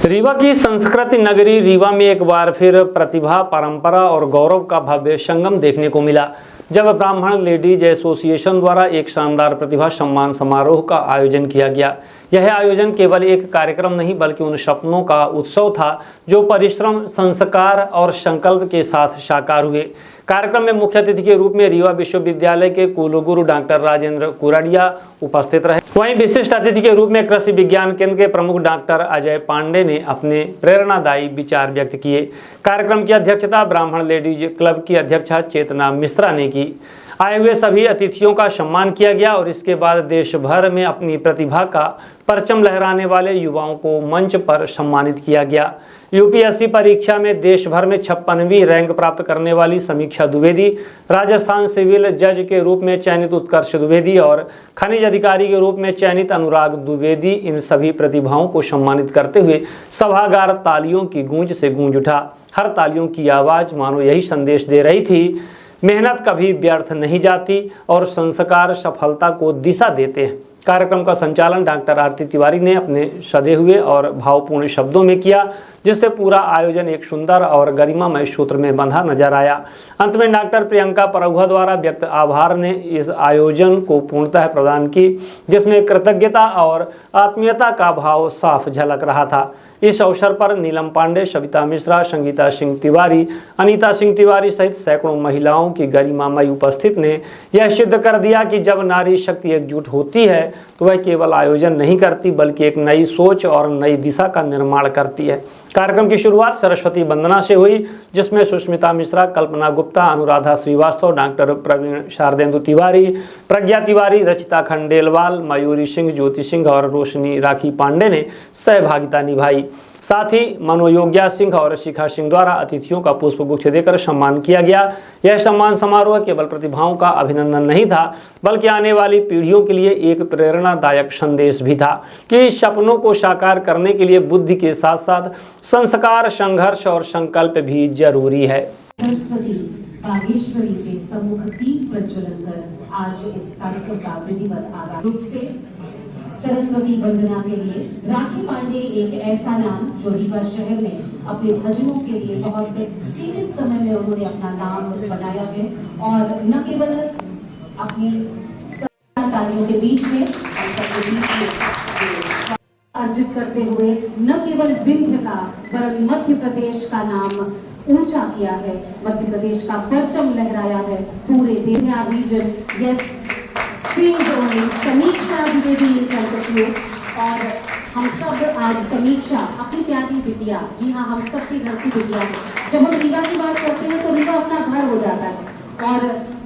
रीवा की संस्कृति नगरी रीवा में एक बार फिर प्रतिभा, परंपरा और गौरव का भव्य संगम देखने को मिला, जब ब्राह्मण लेडीज एसोसिएशन द्वारा एक शानदार प्रतिभा सम्मान समारोह का आयोजन किया गया। यह आयोजन केवल एक कार्यक्रम नहीं बल्कि उन सपनों का उत्सव था जो परिश्रम, संस्कार और संकल्प के साथ साकार हुए। कार्यक्रम में मुख्य अतिथि के रूप में रीवा विश्वविद्यालय के कुलगुरु डॉक्टर राजेंद्र कुराडिया उपस्थित रहे। वहीं विशिष्ट अतिथि के रूप में कृषि विज्ञान केंद्र के प्रमुख डॉक्टर अजय पांडे ने अपने प्रेरणादायी विचार व्यक्त किए। कार्यक्रम की अध्यक्षता ब्राह्मण लेडीज क्लब की अध्यक्षा चेतना मिश्रा ने की। आए हुए सभी अतिथियों का सम्मान किया गया और इसके बाद देश भर में अपनी प्रतिभा का परचम लहराने वाले युवाओं को मंच पर सम्मानित किया गया। यूपीएससी परीक्षा में देश भर में 56वीं रैंक प्राप्त करने वाली समीक्षा द्विवेदी, राजस्थान सिविल जज के रूप में चयनित उत्कर्ष द्विवेदी और खनिज अधिकारी के रूप में चयनित अनुराग द्विवेदी, इन सभी प्रतिभाओं को सम्मानित करते हुए सभागार तालियों की गूंज से गूंज उठा। हर तालियों की आवाज़ मानो यही संदेश दे रही थी, मेहनत कभी व्यर्थ नहीं जाती और संस्कार सफलता को दिशा देते हैं। कार्यक्रम का संचालन डॉक्टर आरती तिवारी ने अपने सधे हुए और भावपूर्ण शब्दों में किया, जिससे पूरा आयोजन एक सुंदर और गरिमामय सूत्र में बंधा नजर आया। अंत में डॉक्टर प्रियंका परहुआ द्वारा व्यक्त आभार ने इस आयोजन को पूर्णतः प्रदान की, जिसमें कृतज्ञता और आत्मीयता का भाव साफ झलक रहा था। इस अवसर पर नीलम पांडे, सविता मिश्रा, संगीता सिंह तिवारी, अनीता सिंह तिवारी सहित सैकड़ों महिलाओं की गरिमामय उपस्थिति ने यह सिद्ध कर दिया कि जब नारी शक्ति एकजुट होती है तो वह केवल आयोजन नहीं करती बल्कि एक नई सोच और नई दिशा का निर्माण करती है। कार्यक्रम की शुरुआत सरस्वती वंदना से हुई, जिसमें सुष्मिता मिश्रा, कल्पना गुप्ता, अनुराधा श्रीवास्तव, डॉक्टर प्रवीण शारदेंदु तिवारी, प्रज्ञा तिवारी, रचिता खंडेलवाल, मयूरी सिंह, ज्योति सिंह और रोशनी राखी पांडे ने सहभागिता निभाई। साथ ही मनोयोग्या सिंह और शिखा सिंह द्वारा अतिथियों का पुष्प गुच्छ देकर सम्मान किया गया। यह सम्मान समारोह केवल प्रतिभाओं का अभिनंदन नहीं था बल्कि आने वाली पीढ़ियों के लिए एक प्रेरणादायक संदेश भी था कि सपनों को साकार करने के लिए बुद्धि के साथ साथ संस्कार, संघर्ष और संकल्प भी जरूरी है। सरस्वती बागेश्वरी के सम्मुख दीप प्रज्वलन कर आज इस कार्यक्रम का विधिवत आगाज रूप से सरस्वती वंदना के लिए राखी पांडे एक ऐसा नाम जो रीवा शहर में अपने भजनों के लिए बहुत सीमित समय में उन्होंने अपना नाम बनाया है और न केवल अपनी तालियों के बीच में अर्जित करते हुए न केवल विंध्य का वरन मध्य प्रदेश का नाम ऊंचा किया है, मध्य प्रदेश का परचम लहराया है पूरे देश रीजन। यस, समीक्षा द्विवेदी और हम सब आज समीक्षा अपनी प्यारी बिटिया, जी हाँ, हम सब की घर की बिटिया है। जब हम रीवा की बात करते हैं तो रीवा अपना घर हो जाता है और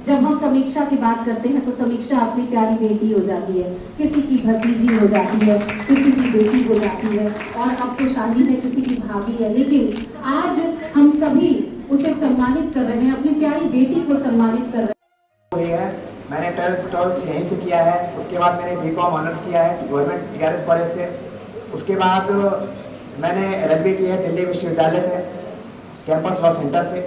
जब हम समीक्षा की बात करते हैं तो समीक्षा अपनी प्यारी बेटी हो जाती है, किसी की भतीजी हो जाती है, किसी की बेटी हो जाती है और अब तो शादी में किसी की भाभी है। लेकिन आज हम सभी उसे सम्मानित कर रहे हैं, अपनी प्यारी बेटी को सम्मानित कर रहे हैं। मैंने 12th यहीं से किया है, उसके बाद मैंने बीकॉम ऑनर्स किया है गवर्नमेंट टीआरएस कॉलेज से। उसके बाद मैंने एलएलबी की है दिल्ली विश्वविद्यालय से, कैंपस लॉ सेंटर से,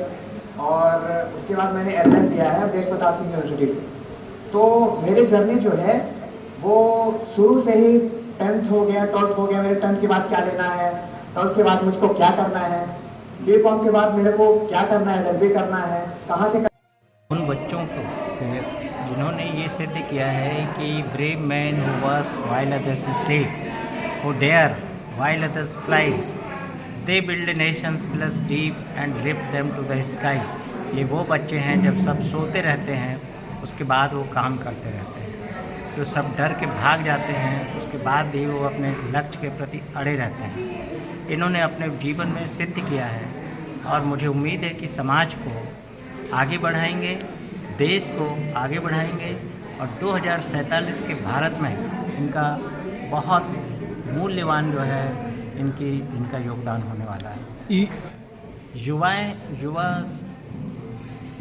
और उसके बाद मैंने एलएलएम किया है देश प्रताप सिंह यूनिवर्सिटी से। तो मेरी जर्नी जो है वो शुरू से ही 10th हो गया, 12th हो गया, मेरे 10th के बाद क्या लेना है, 12th के बाद मुझको क्या करना है, बीकॉम के बाद मेरे को क्या करना है, एलएलबी करना है, कहाँ से उन बच्चों को जिन्होंने ये सिद्ध किया है कि brave man who works while others sleep, who dare while others fly, they build nations plus deep and lift them to the sky. ये वो बच्चे हैं जब सब सोते रहते हैं उसके बाद वो काम करते रहते हैं, जो सब डर के भाग जाते हैं उसके बाद भी वो अपने लक्ष्य के प्रति अड़े रहते हैं। इन्होंने अपने जीवन में सिद्ध किया है और मुझे उम्मीद है कि समाज को आगे बढ़ाएंगे, देश को आगे बढ़ाएंगे और 2047 के भारत में इनका बहुत मूल्यवान जो है इनका योगदान होने वाला है। युवा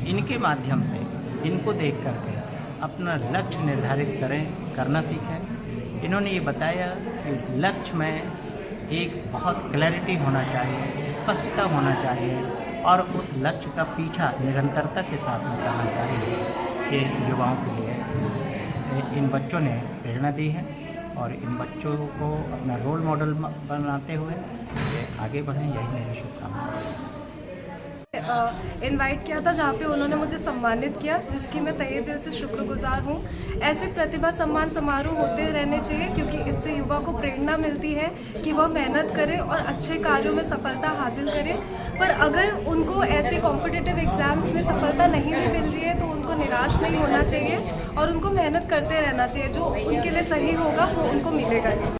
इनके माध्यम से, इनको देख करके अपना लक्ष्य निर्धारित करना सीखें। इन्होंने ये बताया कि लक्ष्य में एक बहुत क्लैरिटी होना चाहिए, स्पष्टता होना चाहिए और उस लक्ष्य का पीछा निरंतरता के साथ में करना चाहिए। ये युवाओं के लिए इन बच्चों ने प्रेरणा दी है और इन बच्चों को अपना रोल मॉडल बनाते हुए आगे बढ़ें, यही मेरी शुभकामनाएं। इनवाइट किया था जहाँ पे उन्होंने मुझे सम्मानित किया, जिसकी मैं तहे दिल से शुक्रगुजार हूँ। ऐसे प्रतिभा सम्मान समारोह होते रहने चाहिए, क्योंकि इससे युवा को प्रेरणा मिलती है कि वह मेहनत करे और अच्छे कार्यों में सफलता हासिल करे। पर अगर उनको ऐसे कॉम्पिटिटिव एग्ज़ाम्स में सफलता नहीं भी मिल रही है तो उनको निराश नहीं होना चाहिए और उनको मेहनत करते रहना चाहिए। जो उनके लिए सही होगा वो उनको मिलेगा ही।